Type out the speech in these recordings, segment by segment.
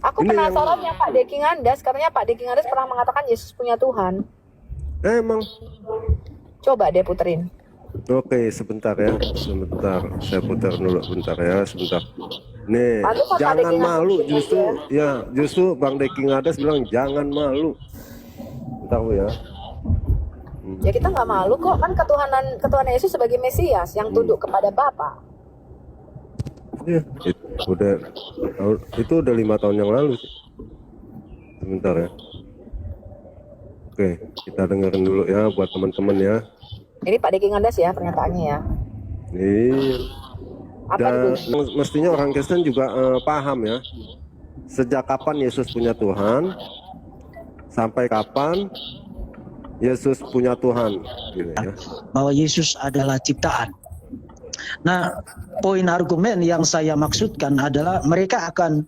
Aku Ini yang penasaran yang Pak Deki Ngandas, katanya Pak Deki Ngandas pernah mengatakan Yesus punya Tuhan. emang. Coba deh puterin. Oke, sebentar ya, sebentar. Saya putar dulu, bentar ya, sebentar. Nih, Pantesan Pak jangan Deki Ngandas malu. diem aja. Justru Bang Deki Ngadas bilang jangan malu. Bentar Bu ya. Ya kita nggak malu kok, kan ketuhanan Yesus sebagai Mesias yang tunduk kepada Bapa. Iya, itu udah 5 tahun yang lalu sih. Sebentar ya. Oke, kita dengerin dulu ya buat teman-teman ya. Ini Pak Deki Ngandas ya pernyataannya ya. Iya. Apa Dan itu? mestinya orang Kristen juga paham ya. Sejak kapan Yesus punya Tuhan, sampai kapan Yesus punya Tuhan, gitu ya. Bahwa Yesus adalah ciptaan. Nah, poin argumen yang saya maksudkan adalah mereka akan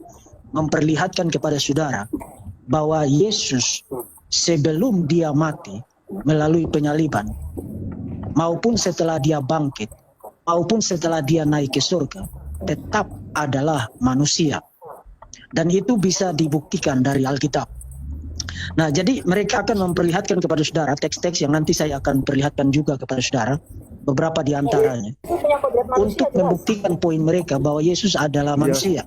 memperlihatkan kepada saudara bahwa Yesus sebelum dia mati melalui penyaliban, maupun setelah dia bangkit, maupun setelah dia naik ke surga, tetap adalah manusia. Dan itu bisa dibuktikan dari Alkitab. Nah, jadi mereka akan memperlihatkan kepada saudara teks-teks yang nanti saya akan perlihatkan juga kepada saudara, beberapa di antaranya, untuk membuktikan poin mereka bahwa Yesus adalah manusia.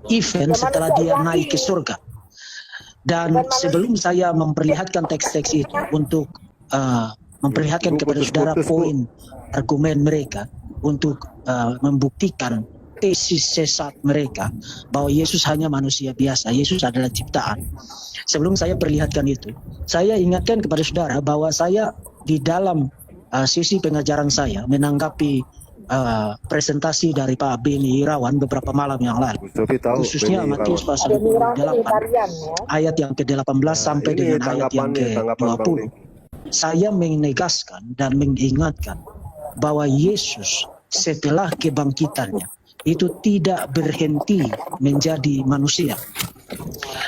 Even setelah dia naik ke surga. Dan sebelum saya memperlihatkan teks-teks itu untuk memperlihatkan kepada saudara poin argumen mereka untuk membuktikan tesis sesat mereka bahwa Yesus hanya manusia biasa, Yesus adalah ciptaan. Sebelum saya perlihatkan itu, saya ingatkan kepada saudara bahwa saya di dalam sesi pengajaran saya menanggapi presentasi dari Pak Beni Irawan beberapa malam yang lalu, khususnya Matius pasal 28 ayat yang ke-18 sampai dengan ayat yang ke-20. Saya menegaskan dan mengingatkan bahwa Yesus setelah kebangkitannya itu tidak berhenti menjadi manusia.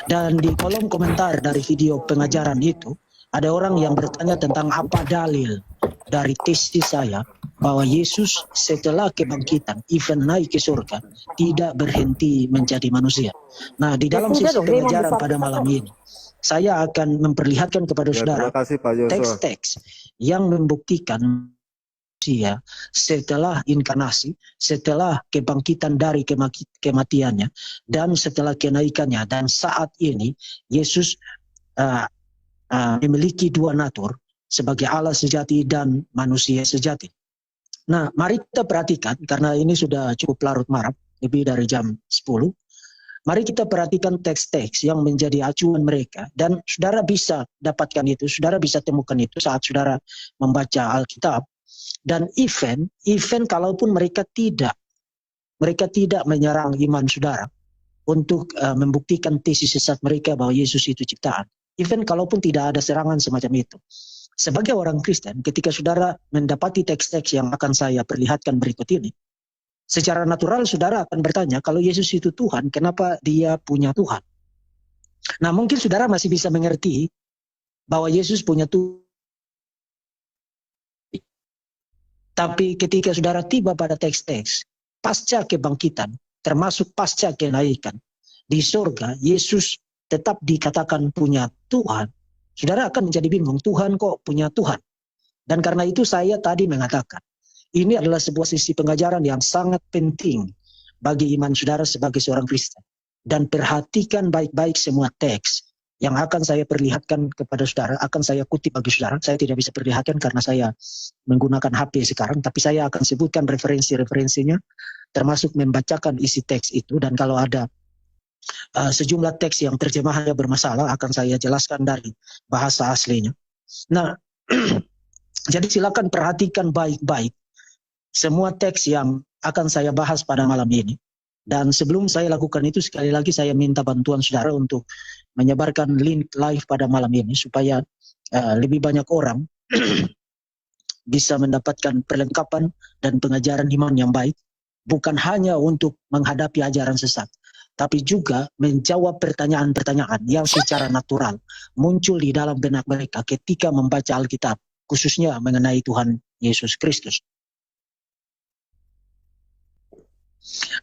Dan di kolom komentar dari video pengajaran itu, ada orang yang bertanya tentang apa dalil dari tesis saya bahwa Yesus setelah kebangkitan, even naik ke surga, tidak berhenti menjadi manusia. Nah, di dalam sesi pengajaran pada malam ini, saya akan memperlihatkan kepada saudara teks-teks yang membuktikan manusia setelah inkarnasi, setelah kebangkitan dari kematiannya, dan setelah kenaikannya. Dan saat ini Yesus memiliki dua natur sebagai Allah sejati dan manusia sejati. Nah, mari kita perhatikan, karena ini sudah cukup larut malam, lebih dari jam 10. Mari kita perhatikan teks-teks yang menjadi acuan mereka, dan saudara bisa dapatkan itu, saudara bisa temukan itu saat saudara membaca Alkitab. Dan even kalaupun mereka tidak menyerang iman saudara untuk membuktikan tesis sesat mereka bahwa Yesus itu ciptaan. Even kalaupun tidak ada serangan semacam itu. Sebagai orang Kristen, ketika saudara mendapati teks-teks yang akan saya perlihatkan berikut ini, secara natural saudara akan bertanya, kalau Yesus itu Tuhan, kenapa dia punya Tuhan? Nah, mungkin saudara masih bisa mengerti bahwa Yesus punya Tuhan. Tapi ketika saudara tiba pada teks-teks pasca kebangkitan, termasuk pasca kenaikan, di surga Yesus tetap dikatakan punya Tuhan. Saudara akan menjadi bingung, Tuhan kok punya Tuhan? Dan karena itu saya tadi mengatakan, ini adalah sebuah sisi pengajaran yang sangat penting bagi iman saudara sebagai seorang Kristen. Dan perhatikan baik-baik semua teks yang akan saya perlihatkan kepada saudara, akan saya kutip bagi saudara. Saya tidak bisa perlihatkan karena saya menggunakan HP sekarang, tapi saya akan sebutkan referensi-referensinya, termasuk membacakan isi teks itu. Dan kalau ada sejumlah teks yang terjemahannya bermasalah, akan saya jelaskan dari bahasa aslinya. Nah, jadi silakan perhatikan baik-baik semua teks yang akan saya bahas pada malam ini. Dan sebelum saya lakukan itu, sekali lagi saya minta bantuan saudara untuk menyebarkan link live pada malam ini, supaya lebih banyak orang bisa mendapatkan perlengkapan dan pengajaran iman yang baik, bukan hanya untuk menghadapi ajaran sesat, tapi juga menjawab pertanyaan-pertanyaan yang secara natural muncul di dalam benak mereka ketika membaca Alkitab, khususnya mengenai Tuhan Yesus Kristus.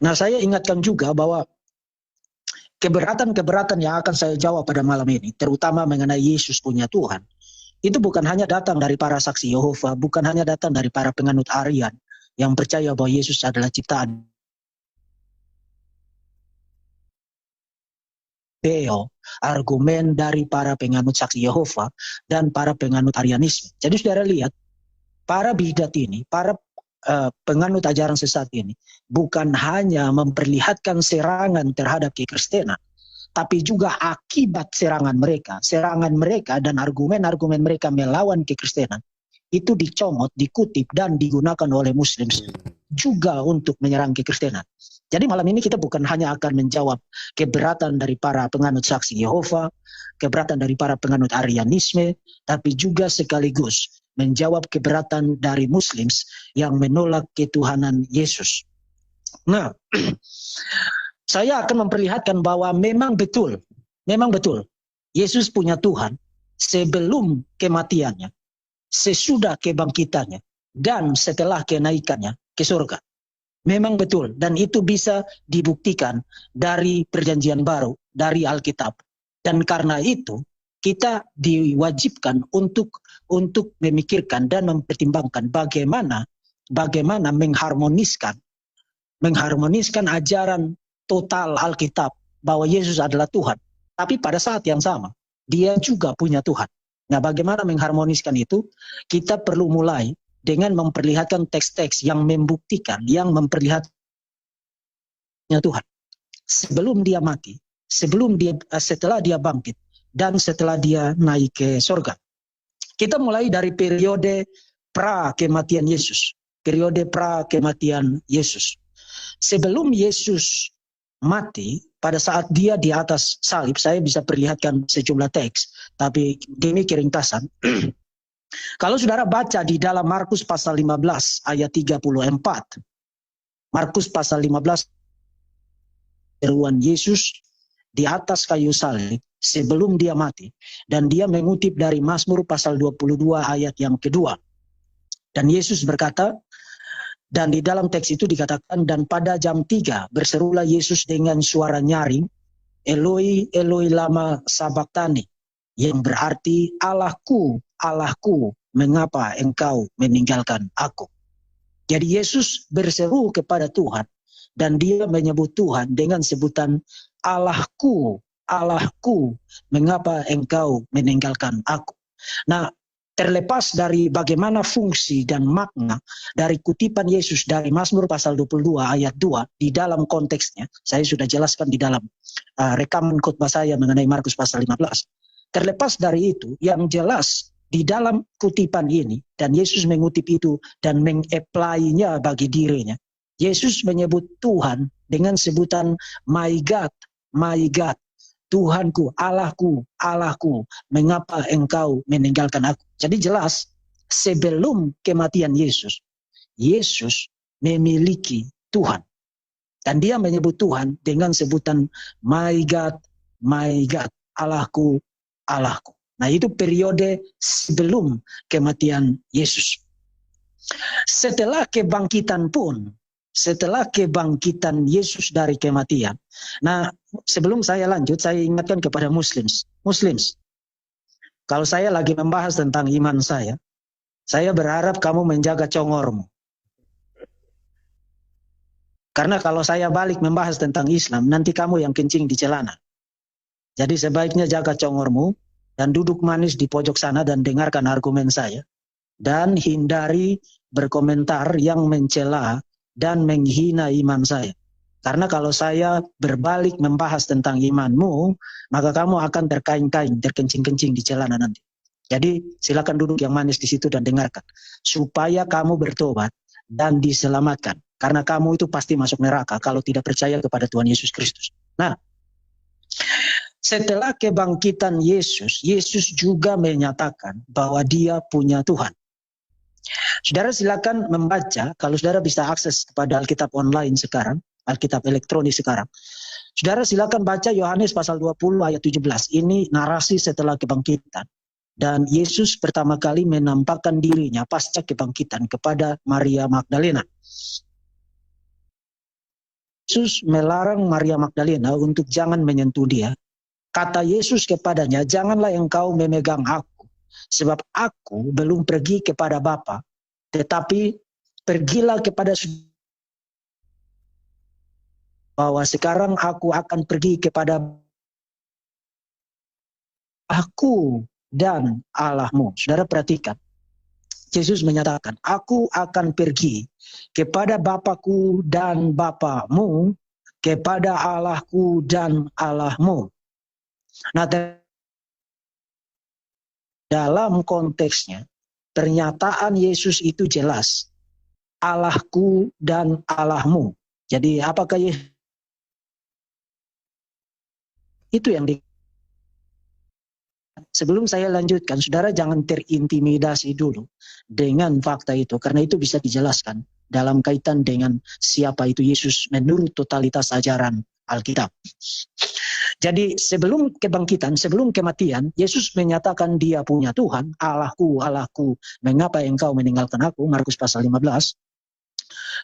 Nah, saya ingatkan juga bahwa keberatan-keberatan yang akan saya jawab pada malam ini, terutama mengenai Yesus punya Tuhan, itu bukan hanya datang dari para saksi Yehova, bukan hanya datang dari para penganut Arian yang percaya bahwa Yesus adalah ciptaan argumen dari para penganut saksi Yehova dan para penganut Arianisme. Jadi saudara lihat, para bidat ini, para penganut ajaran sesat ini, bukan hanya memperlihatkan serangan terhadap kekristenan, tapi juga akibat serangan mereka dan argumen-argumen mereka melawan kekristenan, itu dicomot, dikutip, dan digunakan oleh Muslim juga untuk menyerang kekristenan. Jadi malam ini kita bukan hanya akan menjawab keberatan dari para penganut saksi Yehova, keberatan dari para penganut Arianisme, tapi juga sekaligus menjawab keberatan dari Muslims yang menolak ketuhanan Yesus. Nah, saya akan memperlihatkan bahwa memang betul, Yesus punya Tuhan sebelum kematiannya, sesudah kebangkitannya, dan setelah kenaikannya ke surga. Memang betul, dan itu bisa dibuktikan dari Perjanjian Baru, dari Alkitab. Dan karena itu, kita diwajibkan untuk memikirkan dan mempertimbangkan bagaimana mengharmoniskan ajaran total Alkitab bahwa Yesus adalah Tuhan. Tapi pada saat yang sama, dia juga punya Tuhan. Nah, bagaimana mengharmoniskan itu? Kita perlu mulai dengan memperlihatkan teks-teks yang membuktikan, yang memperlihatkan Tuhan. Sebelum dia mati, setelah dia bangkit, dan setelah dia naik ke surga. Kita mulai dari periode pra-kematian Yesus. Sebelum Yesus mati, pada saat dia di atas salib, saya bisa perlihatkan sejumlah teks, tapi demi keringkasan, kalau saudara baca di dalam Markus pasal 15 ayat 34, Markus pasal 15, seruan Yesus di atas kayu salib sebelum dia mati, dan dia mengutip dari Mazmur pasal 22 ayat yang kedua. Dan Yesus berkata, dan di dalam teks itu dikatakan, dan pada jam 3 berserulah Yesus dengan suara nyaring, Eloi, Eloi lama sabachthani, yang berarti Allahku, Allahku, mengapa engkau meninggalkan aku? Jadi Yesus berseru kepada Tuhan, dan dia menyebut Tuhan dengan sebutan Allahku, Allahku, mengapa engkau meninggalkan aku? Nah, terlepas dari bagaimana fungsi dan makna dari kutipan Yesus dari Mazmur pasal 22 ayat 2 di dalam konteksnya, saya sudah jelaskan di dalam rekaman khotbah saya mengenai Markus pasal 15. Terlepas dari itu, yang jelas di dalam kutipan ini, dan Yesus mengutip itu dan meng-apply-nya bagi dirinya, Yesus menyebut Tuhan dengan sebutan my God, Tuhanku, Allahku, Allahku, mengapa engkau meninggalkan aku? Jadi jelas, sebelum kematian Yesus, Yesus memiliki Tuhan. Dan dia menyebut Tuhan dengan sebutan my God, Allahku, Allahku. Nah, itu periode sebelum kematian Yesus. Setelah kebangkitan Yesus dari kematian. Nah, sebelum saya lanjut, saya ingatkan kepada Muslims, kalau saya lagi membahas tentang iman saya berharap kamu menjaga congormu. Karena kalau saya balik membahas tentang Islam, nanti kamu yang kencing di celana. Jadi sebaiknya jaga congormu dan duduk manis di pojok sana dan dengarkan argumen saya. Dan hindari berkomentar yang mencela dan menghina iman saya. Karena kalau saya berbalik membahas tentang imanmu, maka kamu akan terkaing-kaing, terkencing-kencing di celana nanti. Jadi silakan duduk yang manis di situ dan dengarkan. Supaya kamu bertobat dan diselamatkan. Karena kamu itu pasti masuk neraka kalau tidak percaya kepada Tuhan Yesus Kristus. Nah, setelah kebangkitan Yesus, Yesus juga menyatakan bahwa dia punya Tuhan. Saudara silakan membaca, kalau saudara bisa akses kepada Alkitab online sekarang, Alkitab elektronik sekarang. Saudara silakan baca Yohanes pasal 20 ayat 17. Ini narasi setelah kebangkitan. Dan Yesus pertama kali menampakkan dirinya pasca kebangkitan kepada Maria Magdalena. Yesus melarang Maria Magdalena untuk jangan menyentuh dia. Kata Yesus kepadanya, janganlah engkau memegang aku, sebab aku belum pergi kepada Bapa, tetapi pergilah kepada bahwa sekarang aku akan pergi kepada aku dan Allahmu. Saudara perhatikan, Yesus menyatakan, aku akan pergi kepada Bapakku dan Bapamu, kepada Allahku dan Allahmu. Nah, dalam konteksnya, pernyataan Yesus itu jelas. Allahku dan Allahmu. Jadi apakah itu yang Sebelum saya lanjutkan, saudara jangan terintimidasi dulu dengan fakta itu, karena itu bisa dijelaskan dalam kaitan dengan siapa itu Yesus menurut totalitas ajaran Alkitab. Jadi sebelum kebangkitan, sebelum kematian, Yesus menyatakan dia punya Tuhan, Allahku, Allahku, mengapa engkau meninggalkan aku, Markus pasal 15.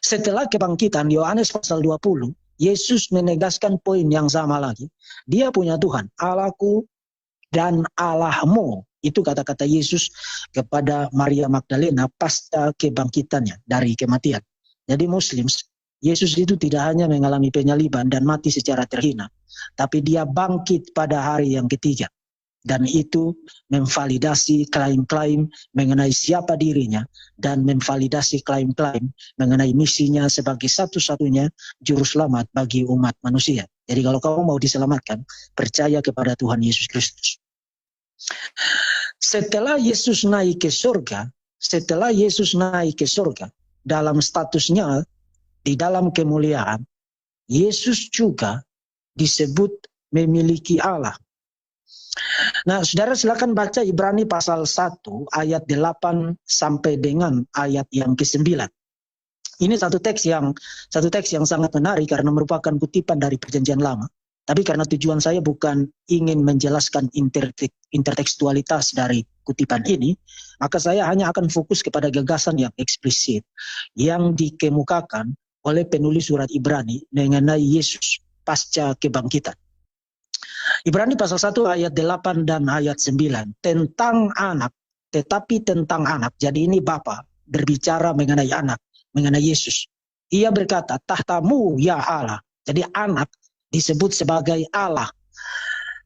Setelah kebangkitan, Yohanes pasal 20, Yesus menegaskan poin yang sama lagi. Dia punya Tuhan, Allahku dan Allahmu. Itu kata-kata Yesus kepada Maria Magdalena pasca kebangkitannya dari kematian. Jadi Muslim, Yesus itu tidak hanya mengalami penyaliban dan mati secara terhina, tapi dia bangkit pada hari yang ketiga. Dan itu memvalidasi klaim-klaim mengenai siapa dirinya dan memvalidasi klaim-klaim mengenai misinya sebagai satu-satunya juru selamat bagi umat manusia. Jadi kalau kamu mau diselamatkan, percaya kepada Tuhan Yesus Kristus. Setelah Yesus naik ke surga, dalam statusnya di dalam kemuliaan, Yesus juga disebut memiliki Allah. Nah, saudara silakan baca Ibrani pasal 1 ayat 8 sampai dengan ayat yang ke-9. Ini satu teks yang sangat menarik karena merupakan kutipan dari Perjanjian Lama. Tapi karena tujuan saya bukan ingin menjelaskan intertekstualitas dari kutipan ini, maka saya hanya akan fokus kepada gagasan yang eksplisit yang dikemukakan oleh penulis surat Ibrani mengenai Yesus pasca kebangkitan. Ibrani pasal 1 ayat 8 dan ayat 9 tentang anak, tetapi tentang anak. Jadi ini Bapa berbicara mengenai anak, mengenai Yesus. Ia berkata, tahtamu ya Allah. Jadi anak disebut sebagai Allah.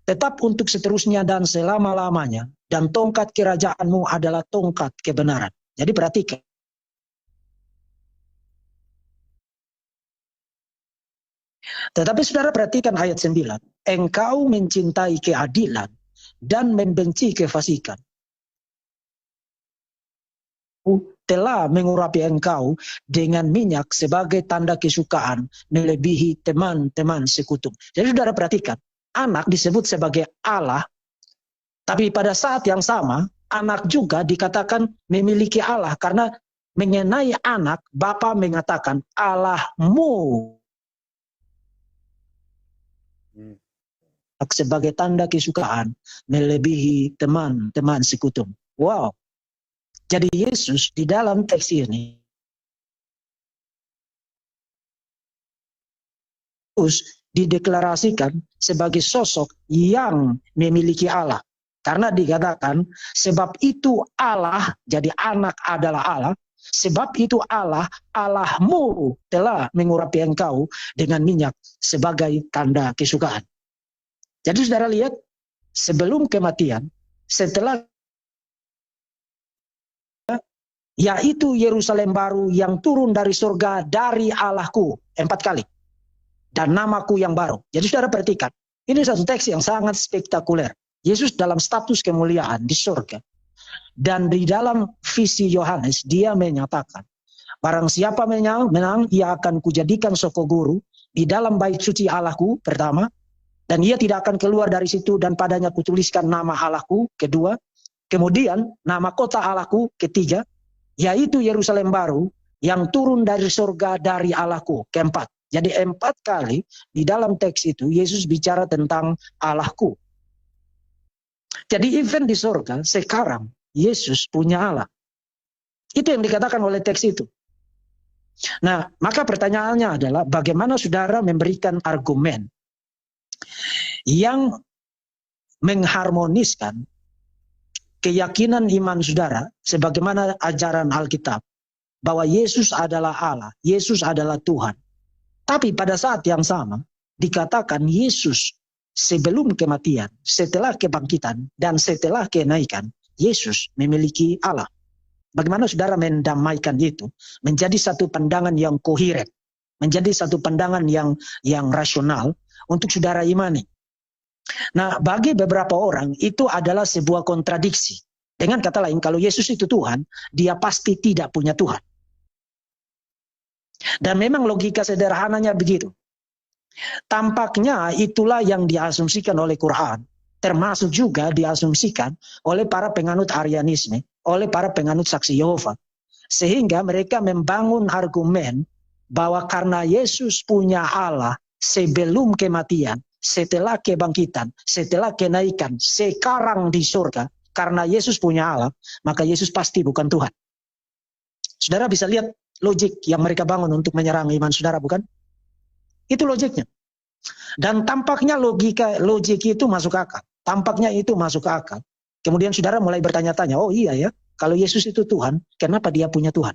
Tetap untuk seterusnya dan selama-lamanya. Dan tongkat kerajaanmu adalah tongkat kebenaran. Jadi perhatikan. Tetapi saudara perhatikan ayat 9. Engkau mencintai keadilan dan membenci kefasikan. Telah mengurapi engkau dengan minyak sebagai tanda kesukaan melebihi teman-teman sekutu. Jadi saudara perhatikan, anak disebut sebagai Allah, tapi pada saat yang sama, anak juga dikatakan memiliki Allah, karena mengenai anak, Bapa mengatakan Allahmu sebagai tanda kesukaan melebihi teman-teman sekutu. Wow. Jadi Yesus di dalam teks ini dideklarasikan sebagai sosok yang memiliki Allah. Karena dikatakan sebab itu Allah, jadi anak adalah Allah, sebab itu Allah, Allahmu telah mengurapi engkau dengan minyak sebagai tanda kesukaan. Jadi saudara lihat, sebelum kematian, setelah yaitu Yerusalem baru yang turun dari surga dari Allahku 4 kali. Dan namaku yang baru. Jadi saudara perhatikan, ini satu teks yang sangat spektakuler. Yesus dalam status kemuliaan di surga. Dan di dalam visi Yohanes, dia menyatakan, barang siapa menang, ia akan kujadikan soko guru di dalam bait suci Allahku, pertama. Dan ia tidak akan keluar dari situ, dan padanya kutuliskan nama Allahku, kedua. Kemudian nama kota Allahku, ketiga. Yaitu Yerusalem baru yang turun dari surga dari Allahku, keempat. Jadi 4 kali di dalam teks itu Yesus bicara tentang Allahku. Jadi event di surga sekarang Yesus punya Allah. Itu yang dikatakan oleh teks itu. Nah, maka pertanyaannya adalah bagaimana saudara memberikan argumen yang mengharmoniskan keyakinan iman saudara sebagaimana ajaran Alkitab bahwa Yesus adalah Allah, Yesus adalah Tuhan. Tapi pada saat yang sama dikatakan Yesus sebelum kematian, setelah kebangkitan, dan setelah kenaikan, Yesus memiliki Allah. Bagaimana saudara mendamaikan itu menjadi satu pandangan yang koheren, menjadi satu pandangan yang rasional untuk saudara imani. Nah, bagi beberapa orang itu adalah sebuah kontradiksi. Dengan kata lain, kalau Yesus itu Tuhan, dia pasti tidak punya Tuhan. Dan memang logika sederhananya begitu. Tampaknya itulah yang diasumsikan oleh Quran, termasuk juga diasumsikan oleh para penganut Arianisme, oleh para penganut saksi Yehova. Sehingga mereka membangun argumen bahwa karena Yesus punya Allah sebelum kematian, setelah kebangkitan, setelah kenaikan, sekarang di surga, karena Yesus punya Allah, maka Yesus pasti bukan Tuhan. Saudara bisa lihat logik yang mereka bangun untuk menyerang iman saudara, bukan? Itu logiknya. Dan tampaknya logik itu masuk akal. Tampaknya itu masuk akal. Kemudian saudara mulai bertanya-tanya, oh iya ya, kalau Yesus itu Tuhan, kenapa dia punya Tuhan?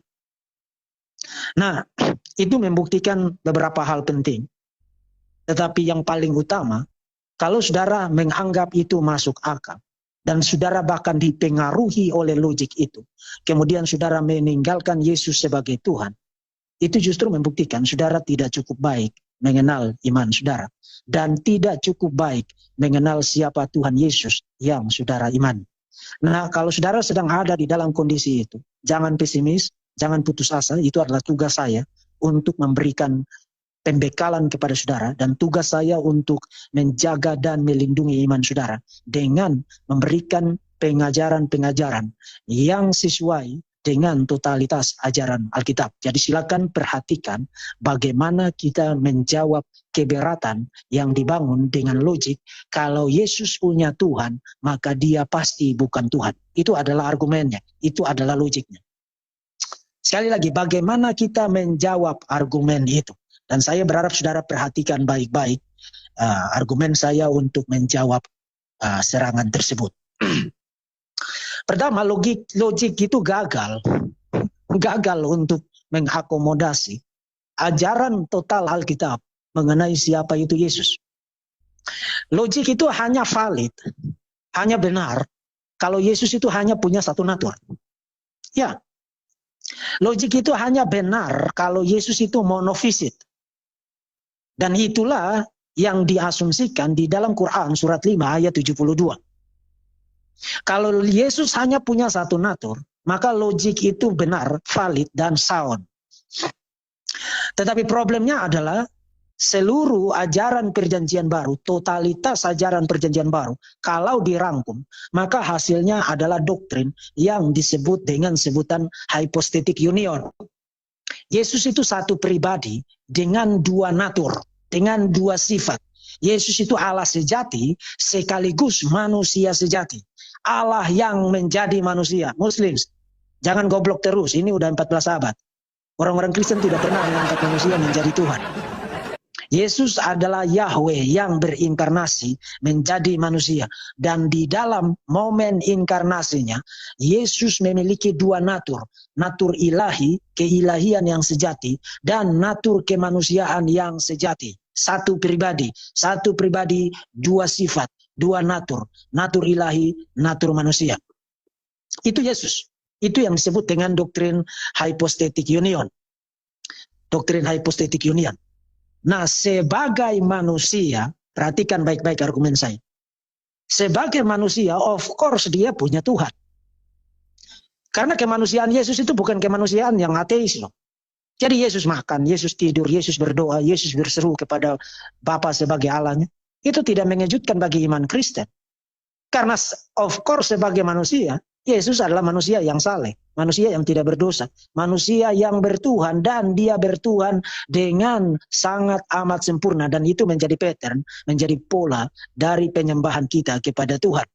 Nah, itu membuktikan beberapa hal penting. Tetapi yang paling utama, kalau saudara menganggap itu masuk akal, dan saudara bahkan dipengaruhi oleh logik itu, kemudian saudara meninggalkan Yesus sebagai Tuhan, itu justru membuktikan saudara tidak cukup baik mengenal iman saudara, dan tidak cukup baik mengenal siapa Tuhan Yesus yang saudara imani. Nah, kalau saudara sedang ada di dalam kondisi itu, jangan pesimis, jangan putus asa. Itu adalah tugas saya untuk memberikan pembekalan kepada saudara, dan tugas saya untuk menjaga dan melindungi iman saudara dengan memberikan pengajaran-pengajaran yang sesuai dengan totalitas ajaran Alkitab. Jadi silakan perhatikan bagaimana kita menjawab keberatan yang dibangun dengan logik. Kalau Yesus punya Tuhan, maka dia pasti bukan Tuhan. Itu adalah argumennya, itu adalah logiknya. Sekali lagi, bagaimana kita menjawab argumen itu? Dan saya berharap saudara perhatikan baik-baik argumen saya untuk menjawab serangan tersebut. Pertama, logik itu gagal untuk mengakomodasi ajaran total Alkitab mengenai siapa itu Yesus. Logik itu hanya valid, hanya benar kalau Yesus itu hanya punya satu natur. Ya, logik itu hanya benar kalau Yesus itu monofisit. Dan itulah yang diasumsikan di dalam Quran surat 5 ayat 72. Kalau Yesus hanya punya satu natur, maka logik itu benar, valid, dan sound. Tetapi problemnya adalah seluruh ajaran perjanjian baru, totalitas ajaran perjanjian baru, kalau dirangkum, maka hasilnya adalah doktrin yang disebut dengan sebutan hypostatic union. Yesus itu satu pribadi dengan dua natur, dengan dua sifat. Yesus itu Allah sejati sekaligus manusia sejati. Allah yang menjadi manusia. Muslims, jangan goblok terus. Ini udah 14 abad. Orang-orang Kristen tidak pernah mengangkat manusia menjadi Tuhan. Yesus adalah Yahweh yang berinkarnasi menjadi manusia. Dan di dalam momen inkarnasinya, Yesus memiliki dua natur. Natur ilahi, keilahian yang sejati, dan natur kemanusiaan yang sejati. Satu pribadi, dua sifat, dua natur. Natur ilahi, natur manusia. Itu Yesus. Itu yang disebut dengan doktrin hypostatic union. Doktrin hypostatic union. Nah, sebagai manusia, perhatikan baik-baik argumen saya. Sebagai manusia, of course dia punya Tuhan. Karena kemanusiaan Yesus itu bukan kemanusiaan yang ateis loh. Jadi Yesus makan, Yesus tidur, Yesus berdoa, Yesus berseru kepada Bapa sebagai Allahnya. Itu tidak mengejutkan bagi iman Kristen. Karena of course sebagai manusia, Yesus adalah manusia yang saleh, manusia yang tidak berdosa, manusia yang bertuhan, dan dia bertuhan dengan sangat amat sempurna, dan itu menjadi pattern, menjadi pola dari penyembahan kita kepada Tuhan.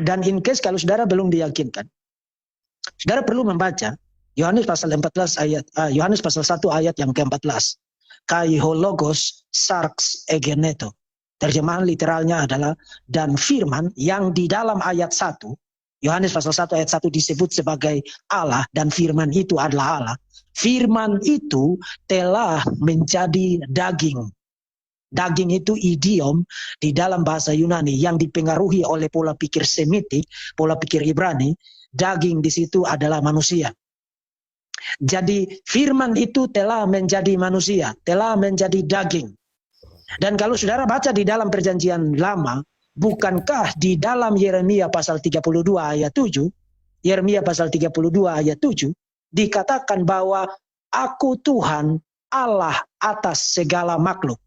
Dan in case kalau saudara belum diyakinkan, saudara perlu membaca Yohanes pasal 14 ayat Yohanes pasal 1 ayat yang ke-14. Kai ho logos sarx egeneto. Terjemahan literalnya adalah dan firman yang di dalam ayat 1 Yohanes pasal 1 ayat 1 disebut sebagai Allah dan firman itu adalah Allah. Firman itu telah menjadi daging. Daging itu idiom di dalam bahasa Yunani yang dipengaruhi oleh pola pikir Semitik, pola pikir Ibrani. Daging di situ adalah manusia. Jadi firman itu telah menjadi manusia, telah menjadi daging. Dan kalau saudara baca di dalam perjanjian lama, bukankah di dalam Yeremia pasal 32 ayat 7, Yeremia pasal 32 ayat 7, dikatakan bahwa aku Tuhan Allah atas segala makhluk.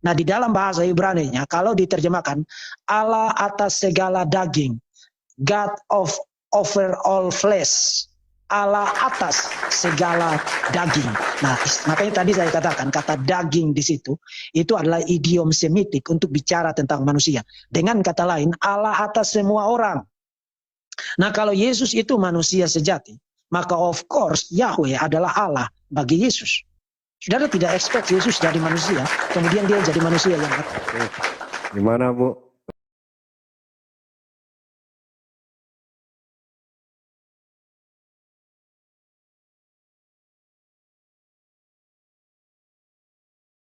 Nah di dalam bahasa Ibrani-nya kalau diterjemahkan Allah atas segala daging, God over all flesh, Allah atas segala daging. Nah makanya tadi saya katakan kata daging di situ itu adalah idiom Semitik untuk bicara tentang manusia. Dengan kata lain Allah atas semua orang. Nah kalau Yesus itu manusia sejati, maka of course Yahweh adalah Allah bagi Yesus. Saudara tidak expect Yesus jadi manusia, kemudian dia jadi manusia yang Gimana Bu?